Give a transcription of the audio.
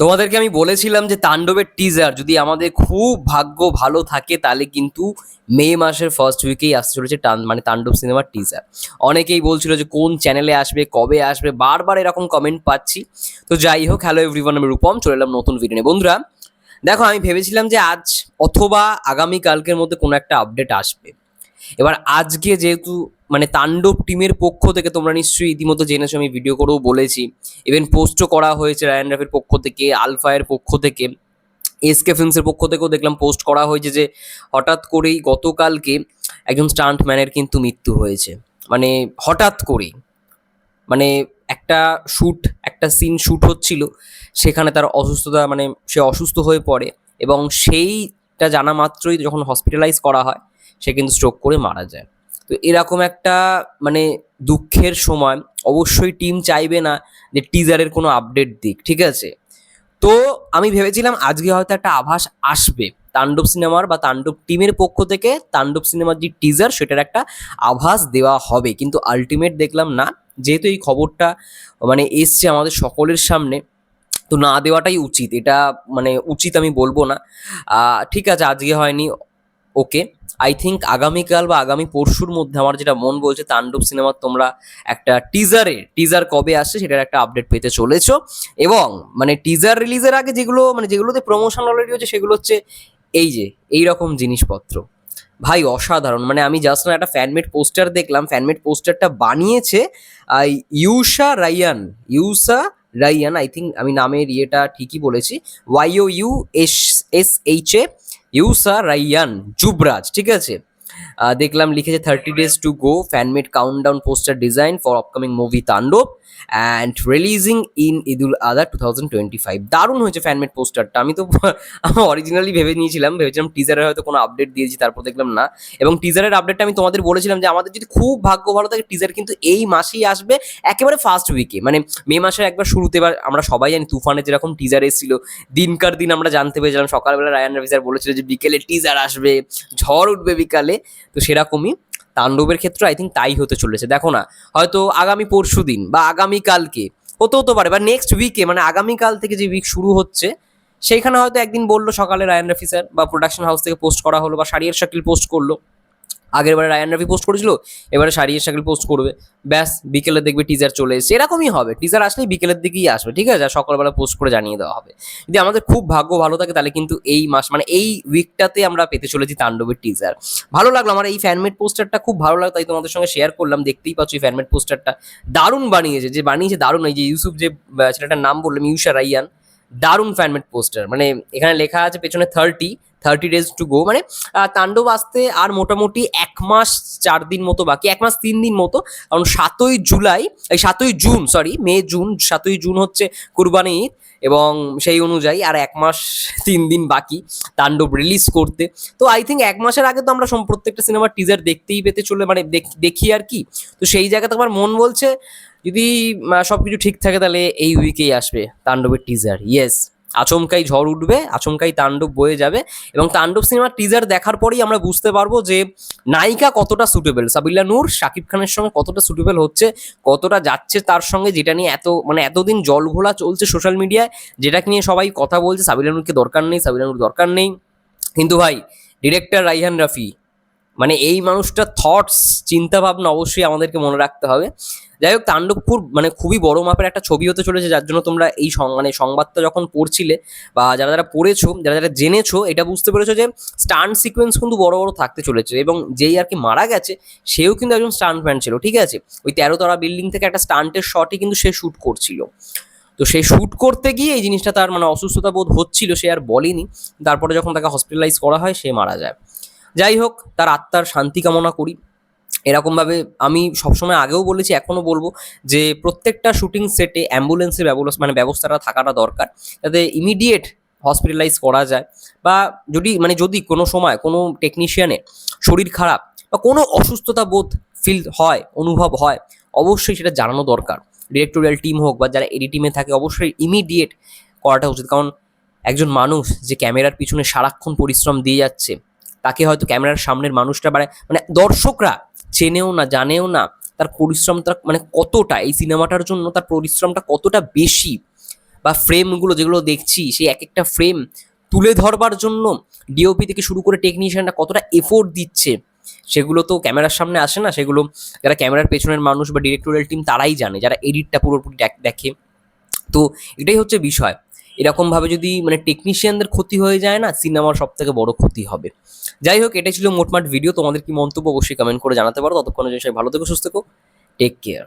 তোমাদেরকে আমি বলেছিলাম যে তাণ্ডবের টিজার যদি আমাদের খুব ভাগ্য ভালো থাকে তাহলে কিন্তু মে মাসের ফার্স্ট উইকেই আসতে চলেছে মানে তাণ্ডব সিনেমার টিজার। অনেকেই বলছিল যে কোন চ্যানেলে আসবে, কবে আসবে, বারবার এরকম কমেন্ট পাচ্ছি। তো যাই হোক, হ্যালো এভরিওয়ান, আমি রূপম, চলে এলাম নতুন ভিডিও নিয়ে। বন্ধুরা দেখো, আমি ভেবেছিলাম যে আজ অথবা আগামীকালকের মধ্যে কোনো একটা আপডেট আসবে। এবার আজকে যেহেতু মানে তাণ্ডব টিমের পক্ষ থেকে, তোমরা নিশ্চয়ই ইতিমধ্যে জেনেছো, আমি ভিডিও করেও বলেছি, ইভেন পোস্টও করা হয়েছে রায়ান রাফির পক্ষ থেকে, আলফায়ের পক্ষ থেকে, এসকে ফিল্মসের পক্ষ থেকেও দেখলাম পোস্ট করা হয়েছে যে হঠাৎ করেই গতকালকে একজন স্টান্টম্যানের কিন্তু মৃত্যু হয়েছে। মানে হঠাৎ করেই, মানে একটা একটা সিন শ্যুট হচ্ছিল, সেখানে তার অসুস্থতা, মানে সে অসুস্থ হয়ে পড়ে এবং সেইটা জানা মাত্রই যখন হসপিটালাইজ করা হয় সে কিন্তু স্ট্রোক করে মারা যায়। তো এরকম একটা মানে দুঃখের সময় অবশ্যই টিম চাইবে না যে টিজারের কোনো আপডেট দিক, ঠিক আছে? তো আমি ভেবেছিলাম আজকে হয়তো একটা আভাস আসবে তাণ্ডব সিনেমার বা তাণ্ডব টিমের পক্ষ থেকে তাণ্ডব সিনেমার যে টিজার সেটার একটা আভাস দেওয়া হবে, কিন্তু আলটিমেট দেখলাম না। যেহেতু এই খবরটা মানে এসছে আমাদের সকলের সামনে, তো না দেওয়াটাই উচিত। এটা মানে উচিত আমি বলবো না। ঠিক আছে, আজকে হয়নি, ওকে। আই থিঙ্ক আগামীকাল বা আগামী পরশুর মধ্যে আমার যেটা মন বলছে তাণ্ডব সিনেমার তোমরা একটা টিজার কবে আসছে সেটার একটা আপডেট পেতে চলেছো। এবং মানে টিজার রিলিজের আগে যেগুলোতে প্রমোশন অলরেডি হচ্ছে সেগুলো হচ্ছে এই যে এইরকম জিনিসপত্র। ভাই অসাধারণ, মানে আমি জাস্ট না একটা ফ্যানমেড পোস্টার দেখলাম, ফ্যানমেড পোস্টারটা বানিয়েছে আহ, ইউসা রাইয়ান, আই থিঙ্ক আমি নামের ইয়েটা ঠিকই বলেছি, YOUSSHA, ইউসা রাইয়ান যুবরাজ, ঠিক আছে? দেখলাম লিখেছে 30 days to go, fan-made countdown poster design for upcoming movie তাণ্ডব অ্যান্ড রিলিজিং ইন ঈদুল আযহা 2025। দারুণ হয়েছে ফ্যানমেড পোস্টারটা। আমি তো আমার অরিজিনালি ভেবেছিলাম টিজারের হয়তো কোনো আপডেট দিয়েছি, তারপর দেখলাম না। এবং টিজারের আপডেটটা আমি তোমাদের বলেছিলাম যে আমাদের যদি খুব ভাগ্য ভালো থাকে টিজার কিন্তু এই মাসেই আসবে, একেবারে ফার্স্ট উইকে, মানে মে মাসের একবার শুরুতে। এবার আমরা সবাই জানি তুফানে যেরকম টিজার এসেছিল, দিনকার দিন আমরা জানতে পেরেছিলাম, সকালবেলা রায়ান রফি স্যার বলেছিল যে বিকেলে টিজার আসবে, ঝড় উঠবে বিকালে। তো সেরকমই তাণ্ডবের ক্ষেত্রে আই থিঙ্ক তাই হতে চলেছে। দেখো না, হয়তো আগামী পরশু দিন বা আগামীকালকে হতে পারে, বা নেক্সট উইকে, মানে আগামীকাল থেকে যে উইক শুরু হচ্ছে সেইখানে হয়তো একদিন বললো সকালে রায়ান রফি স্যার, বা প্রোডাকশন হাউস থেকে পোস্ট করা হলো, বা শারিয়ার শাকিল পোস্ট করলো। আগের বারে রায়ান রফি পোস্ট করেছিল, এবারে শারিয়ার শাকিল পোস্ট করবে, ব্যাস বিকেলে দেখবে টিজার চলে এসেছে। এরকমই হবে, টিজার আসলেই বিকেলের দিকেই আসবে, ঠিক আছে? আর সকালবেলা পোস্ট করে জানিয়ে দেওয়া হবে। যদি আমাদের খুব ভাগ্য ভালো থাকে তাহলে কিন্তু এই মাস, মানে এই উইকটাতে আমরা পেতে চলেছি তাণ্ডবের টিজার। ভালো লাগলো আমার এই ফ্যানমেড পোস্টারটা, খুব ভালো লাগলো, তাই তোমাদের সঙ্গে শেয়ার করলাম। দেখতেই পাচ্ছ এই ফ্যানমেড পোস্টারটা দারুণ বানিয়েছে দারুণ। এই যে ইউসুফ, যে ছেলেটার নাম বললাম, ইউসা রাইয়ান, দারুণ ফ্যানমেড পোস্টার। মানে এখানে লেখা আছে পেছনে 30 days to go, মানে তাণ্ডব আসতে আর মোটামুটি 1 মাস 4 দিন মতো বাকি, 1 মাস 3 দিন মতো। কারণ 7ই জুন হচ্ছে কুরবানি ঈদ, এবং সেই অনুযায়ী আর 1 মাস 3 দিন বাকি তাণ্ডব রিলিজ করতে। তো আই থিঙ্ক 1 মাসের আগে তো আমরা প্রত্যেকটা সিনেমার টিজার দেখতেই পেতে চলে, মানে দেখি আর কি। তো সেই জায়গাতে আমার মন বলছে যদি সবকিছু ঠিক থাকে তাহলে এই উইকেই আসবে তাণ্ডবের টিজার। ইয়েস, আচমকাই ঝড় উঠবে, আচমকাই তাণ্ডব বয়ে যাবে। এবং তাণ্ডব সিনেমার টিজার দেখার পরেই আমরা বুঝতে পারবো যে নায়িকা কতটা সুটেবল, সাবিলা নূর শাকিব খানের সঙ্গে কতটা সুটেবল হচ্ছে, কতটা যাচ্ছে তার সঙ্গে, যেটা নিয়ে এতদিন জল ঘোলা চলছে সোশ্যাল মিডিয়ায়, যেটাকে নিয়ে সবাই কথা বলছে সাবিলা নূরকে দরকার নেই, সাবিলা নূর দরকার নেই। কিন্তু ভাই, ডিরেক্টর রাইহান রাফি, মানে এই মানুষটার থটস, চিন্তা ভাবনা অবশ্যই আমাদেরকে মনে রাখতে হবে। যাই হোক, তাণ্ডবপুর মানে খুবই বড় মাপের একটা ছবি হতে চলেছে, যার জন্য তোমরা এই মানে সংবাদটা যখন পড়ছিলে, বা যারা যারা পড়েছো, যারা যারা জেনেছো, এটা বুঝতে পেরেছো যে স্টান্ট সিকোয়েন্স কিন্তু বড় বড় থাকতে চলেছে। এবং যেই আর কি মারা গেছে সেও কিন্তু একজন স্টান্টম্যান ছিল, ঠিক আছে? ওই 13 তলা বিল্ডিং থেকে একটা স্টান্টের শটই কিন্তু সে শ্যুট করছিল। তো সে শ্যুট করতে গিয়ে এই জিনিসটা তার মানে অসুস্থতা বোধ হচ্ছিল, সে আর বলেনি। তারপরে যখন তাকে হসপিটালাইজ করা হয় সে মারা যায়। যাই হোক, তার আত্মার শান্তি কামনা করি। এরকমভাবে আমি সবসময় আগেও বলেছি, এখনও বলবো যে প্রত্যেকটা শুটিং সেটে অ্যাম্বুলেন্সের ব্যবস্থাটা থাকাটা দরকার, যাতে ইমিডিয়েট হসপিটালাইজ করা যায়। বা যদি কোনো সময় কোনো টেকনিশিয়ানের শরীর খারাপ বা কোনো অসুস্থতা বোধ অনুভব হয়, অবশ্যই সেটা জানানো দরকার। ডিরেক্টোরিয়াল টিম হোক বা যারা এডি টিমে থাকে, অবশ্যই ইমিডিয়েট করাটা উচিত। কারণ একজন মানুষ যে ক্যামেরার পিছনে সারাক্ষণ পরিশ্রম দিয়ে যাচ্ছে, তাকে হয়তো ক্যামেরার সামনের মানুষটা মানে দর্শকরা চেনেও না, জানেও না তার পরিশ্রমটা মানে কতটা, এই সিনেমাটার জন্য তার পরিশ্রমটা কতটা বেশি। বা ফ্রেমগুলো যেগুলো দেখছি, সেই এক একটা ফ্রেম তুলে ধরবার জন্য ডিওপি থেকে শুরু করে টেকনিশিয়ানরা কতটা এফোর্ট দিচ্ছে, সেগুলো তো ক্যামেরার সামনে আসে না। সেগুলো যারা ক্যামেরার পেছনের মানুষ বা ডিরেক্টোরিয়াল টিম তারাই জানে, যারা এডিটটা পুরোপুরি দেখে। তো এটাই হচ্ছে বিষয়। এরকমভাবে যদি মানে টেকনিশিয়ানদের ক্ষতি হয়ে যায় না, সিনেমার সব থেকে বড় ক্ষতি হবে। যাই হোক, এটাই ছিল মোটমাট ভিডিও। তোমাদের কি মন্তব্য অবশ্যই কমেন্ট করে জানাতে পারো। ততক্ষণের জন্য সবাই ভালো থেকো, সুস্থ থেকো, টেক কেয়ার।